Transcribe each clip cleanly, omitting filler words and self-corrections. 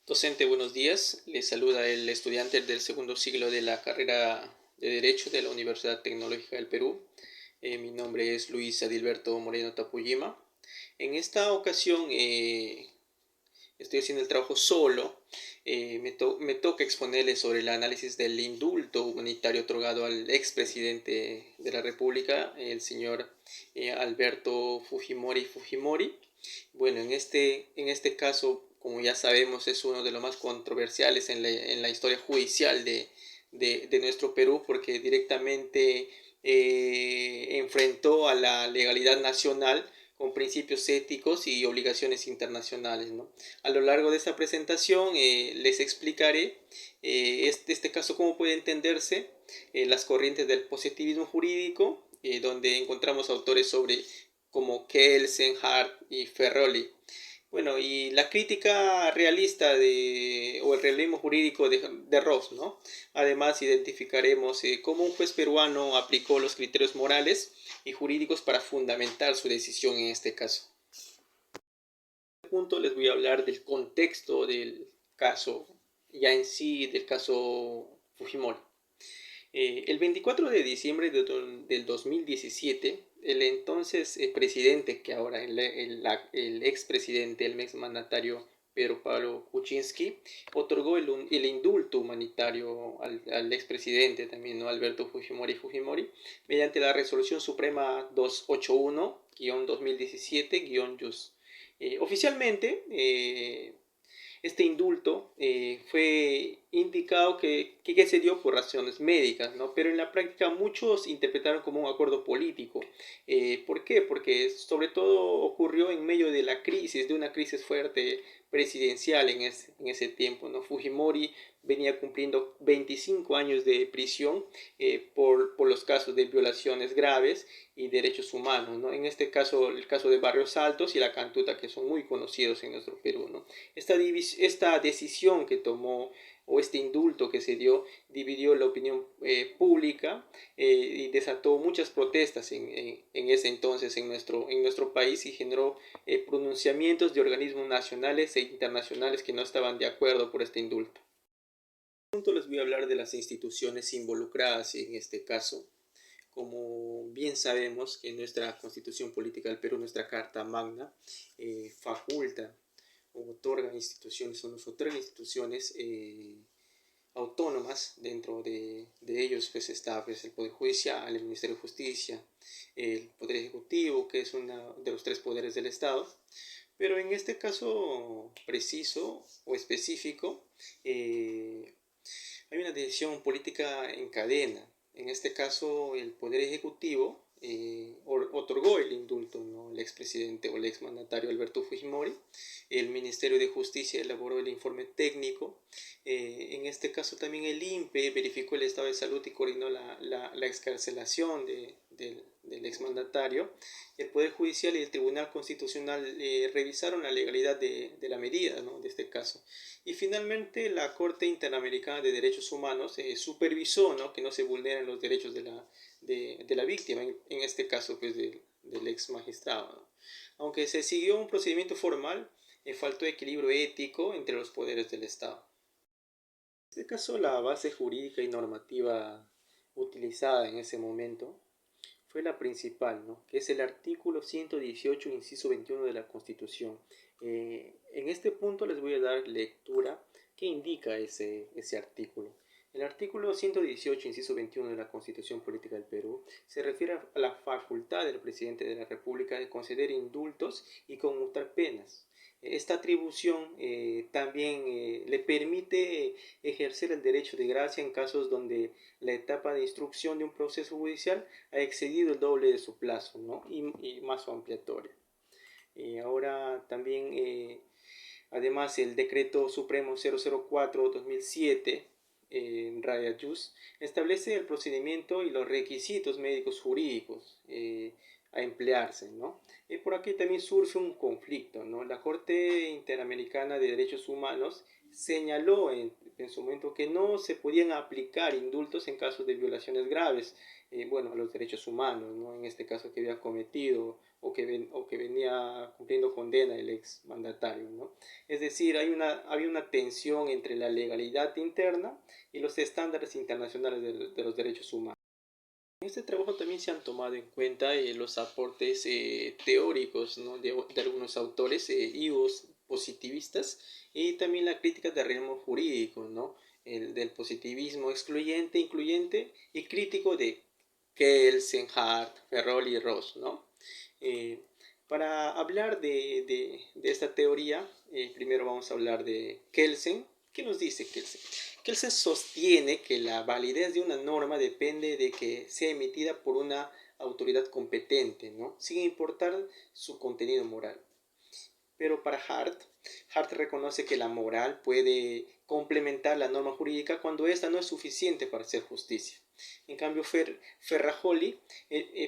Docente, buenos días. Les saluda el estudiante del segundo siglo de la carrera de Derecho de la Universidad Tecnológica del Perú. Mi nombre es Luis Adilberto Moreno Tapujima. En esta ocasión estoy haciendo el trabajo solo. Me toca exponerles sobre el análisis del indulto humanitario otorgado al expresidente de la República, el señor Alberto Fujimori. Bueno, en este caso, como ya sabemos, es uno de los más controversiales en la historia judicial de nuestro Perú, porque directamente enfrentó a la legalidad nacional con principios éticos y obligaciones internacionales, ¿no? A lo largo de esta presentación les explicaré este caso cómo puede entenderse las corrientes del positivismo jurídico, donde encontramos autores como Kelsen, Hart y Ferroli. Bueno, y la crítica realista o el realismo jurídico de Ross, ¿no? Además, identificaremos cómo un juez peruano aplicó los criterios morales y jurídicos para fundamentar su decisión en este caso. En este punto les voy a hablar del contexto del caso, ya en sí, del caso Fujimori. El 24 de diciembre del 2017, el entonces presidente, que ahora el expresidente, el exmandatario Pedro Pablo Kuczynski, otorgó el indulto humanitario al expresidente también, ¿no? Alberto Fujimori, mediante la Resolución Suprema 281-2017-JUS. Oficialmente, este indulto fue indicado que se dio por razones médicas, ¿no? Pero en la práctica muchos interpretaron como un acuerdo político. ¿Por qué? Porque sobre todo ocurrió en medio de una crisis fuerte presidencial en ese tiempo, ¿no? Fujimori venía cumpliendo 25 años de prisión por los casos de violaciones graves y derechos humanos, ¿no? En este caso, el caso de Barrios Altos y la Cantuta, que son muy conocidos en nuestro Perú, ¿no? Esta decisión que tomó o este indulto que se dio dividió la opinión pública y desató muchas protestas en ese entonces en nuestro país y generó pronunciamientos de organismos nacionales e internacionales que no estaban de acuerdo por este indulto. En este punto les voy a hablar de las instituciones involucradas en este caso. Como bien sabemos que nuestra Constitución Política del Perú, nuestra Carta Magna, faculta o otorga instituciones o nos otorga instituciones autónomas. Dentro de ellos pues está pues, el Poder Judicial, el Ministerio de Justicia, el Poder Ejecutivo, que es uno de los tres poderes del Estado. Pero en este caso preciso o específico, hay una decisión política en cadena. En este caso, el Poder Ejecutivo otorgó el indulto, ¿no? El expresidente o el exmandatario Alberto Fujimori. El Ministerio de Justicia elaboró el informe técnico. En este caso también el INPE verificó el estado de salud y coordinó la excarcelación del exmandatario. El Poder Judicial y el Tribunal Constitucional revisaron la legalidad de la medida, ¿no? De este caso. Y finalmente la Corte Interamericana de Derechos Humanos supervisó, ¿no? Que no se vulneren los derechos de la víctima, en este caso pues, del ex magistrado, ¿no? Aunque se siguió un procedimiento formal, faltó equilibrio ético entre los poderes del Estado. En este caso, la base jurídica y normativa utilizada en ese momento fue la principal, ¿no? Que es el artículo 118, inciso 21 de la Constitución. En este punto les voy a dar lectura que indica ese artículo. El artículo 118, inciso 21 de la Constitución Política del Perú se refiere a la facultad del presidente de la República de conceder indultos y conmutar penas. Esta atribución también le permite ejercer el derecho de gracia en casos donde la etapa de instrucción de un proceso judicial ha excedido el doble de su plazo, ¿no? Y más ampliatorio. Ahora también, además, el decreto supremo 004-2007, Raya Jus, establece el procedimiento y los requisitos médicos jurídicos a emplearse, ¿no? Y por aquí también surge un conflicto, ¿no? La Corte Interamericana de Derechos Humanos señaló en su momento que no se podían aplicar indultos en casos de violaciones graves, bueno, a los derechos humanos, ¿no? En este caso que había cometido o que venía cumpliendo condena el ex mandatario, ¿no? Es decir, había una tensión entre la legalidad interna y los estándares internacionales de los derechos humanos. En este trabajo también se han tomado en cuenta los aportes teóricos, ¿no? de algunos autores positivistas y también la crítica del realismo jurídico, ¿no? Del positivismo excluyente, incluyente y crítico de Kelsen, Hart, Ferrol y Ross, ¿no? Eh, para hablar de esta teoría, primero vamos a hablar de Kelsen. ¿Qué nos dice Kelsen? Kelsen sostiene que la validez de una norma depende de que sea emitida por una autoridad competente, ¿no? Sin importar su contenido moral. Pero para Hart reconoce que la moral puede complementar la norma jurídica cuando ésta no es suficiente para hacer justicia. En cambio, Ferrajoli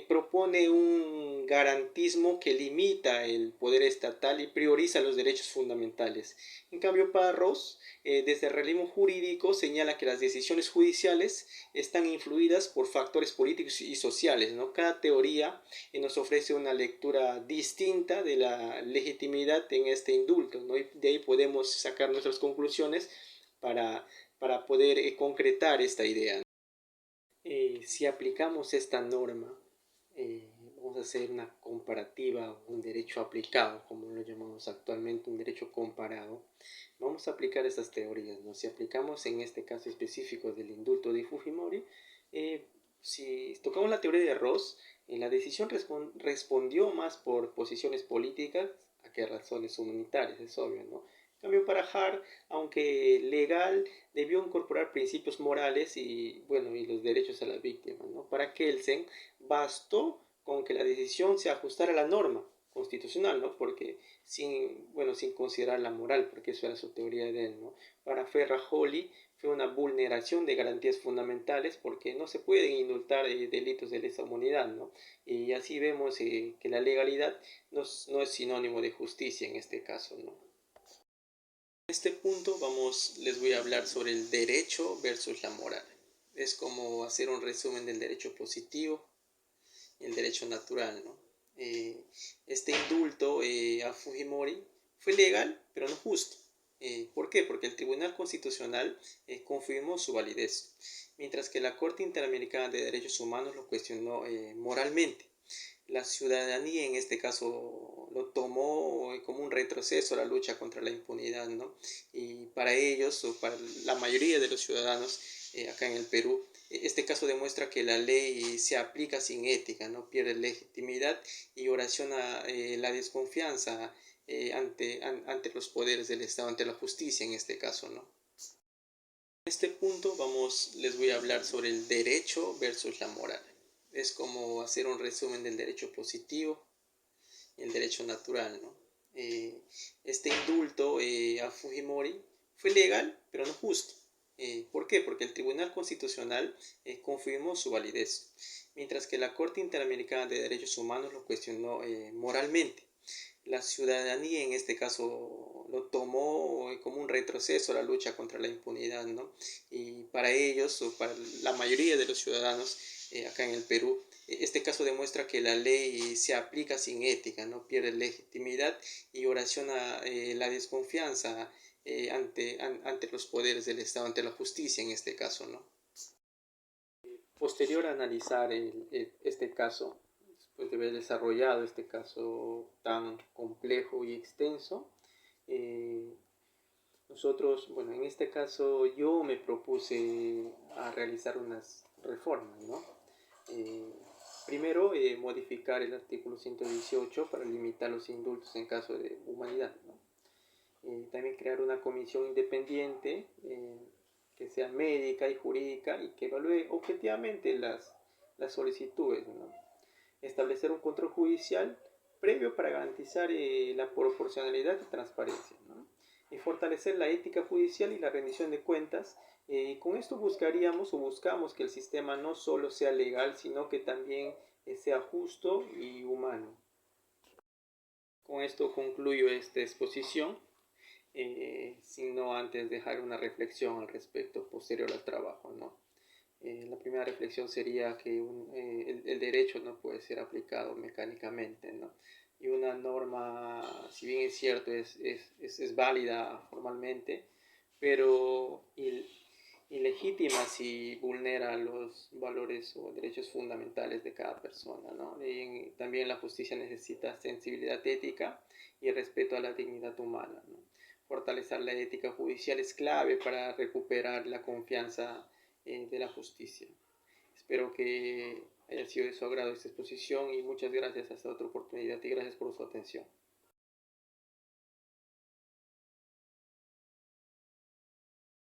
propone un garantismo que limita el poder estatal y prioriza los derechos fundamentales. En cambio, para Ross, desde el realismo jurídico señala que las decisiones judiciales están influidas por factores políticos y sociales, ¿no? Cada teoría nos ofrece una lectura distinta de la legitimidad en este indulto, ¿no? Y de ahí podemos sacar nuestras conclusiones para poder concretar esta idea. Si aplicamos esta norma, vamos a hacer una comparativa, un derecho aplicado, como lo llamamos actualmente, un derecho comparado. Vamos a aplicar estas teorías, ¿no? Si aplicamos en este caso específico del indulto de Fujimori, si tocamos la teoría de Ross, la decisión respondió más por posiciones políticas a que razones humanitarias, es obvio, ¿no? En cambio, para Hart, aunque legal, debió incorporar principios morales y, bueno, y los derechos a la víctima, ¿no? Para Kelsen, bastó con que la decisión se ajustara a la norma constitucional, ¿no? Porque sin considerar la moral, porque eso era su teoría de él, ¿no? Para Ferrajoli fue una vulneración de garantías fundamentales porque no se pueden indultar delitos de lesa humanidad, ¿no? Y así vemos que la legalidad no es sinónimo de justicia en este caso, ¿no? En este punto les voy a hablar sobre el derecho versus la moral. Es como hacer un resumen del derecho positivo y el derecho natural, ¿no? Este indulto a Fujimori fue legal, pero no justo. ¿Por qué? Porque el Tribunal Constitucional confirmó su validez, mientras que la Corte Interamericana de Derechos Humanos lo cuestionó moralmente. La ciudadanía en este caso lo tomó como un retroceso a la lucha contra la impunidad, ¿no? Y para ellos, o para la mayoría de los ciudadanos acá en el Perú, este caso demuestra que la ley se aplica sin ética, ¿no? Pierde legitimidad y oraciona la desconfianza ante los poderes del Estado, ante la justicia en este caso, ¿no? En este punto les voy a hablar sobre el derecho versus la moral. Es como hacer un resumen del derecho positivo y el derecho natural, ¿no? Este indulto a Fujimori fue legal, pero no justo. ¿Por qué? Porque el Tribunal Constitucional confirmó su validez, mientras que la Corte Interamericana de Derechos Humanos lo cuestionó moralmente. La ciudadanía en este caso lo tomó como un retroceso a la lucha contra la impunidad, ¿no? Y para ellos, o para la mayoría de los ciudadanos acá en el Perú, este caso demuestra que la ley se aplica sin ética, ¿no? Pierde legitimidad y oraciona la desconfianza ante los poderes del Estado, ante la justicia en este caso, ¿no? Posterior a analizar este caso, después de haber desarrollado este caso tan complejo y extenso, eh, nosotros, bueno, en este caso yo me propuse a realizar unas reformas, ¿no? Eh, Primero, modificar el artículo 118 para limitar los indultos en caso de humanidad, ¿no? También crear una comisión independiente que sea médica y jurídica y que evalúe objetivamente las solicitudes, ¿no? Establecer un control judicial previo para garantizar la proporcionalidad y transparencia, ¿no? Y fortalecer la ética judicial y la rendición de cuentas. Con esto buscamos que el sistema no solo sea legal, sino que también sea justo y humano. Con esto concluyo esta exposición, sino antes dejar una reflexión al respecto posterior al trabajo, ¿no? La primera reflexión sería que el derecho no puede ser aplicado mecánicamente, ¿no? Y una norma, si bien es cierto, es válida formalmente, pero ilegítima si vulnera los valores o derechos fundamentales de cada persona, ¿no? Y también la justicia necesita sensibilidad ética y respeto a la dignidad humana, ¿no? Fortalecer la ética judicial es clave para recuperar la confianza de la justicia. Espero que haya sido de su agrado esta exposición y muchas gracias hasta otra oportunidad y gracias por su atención.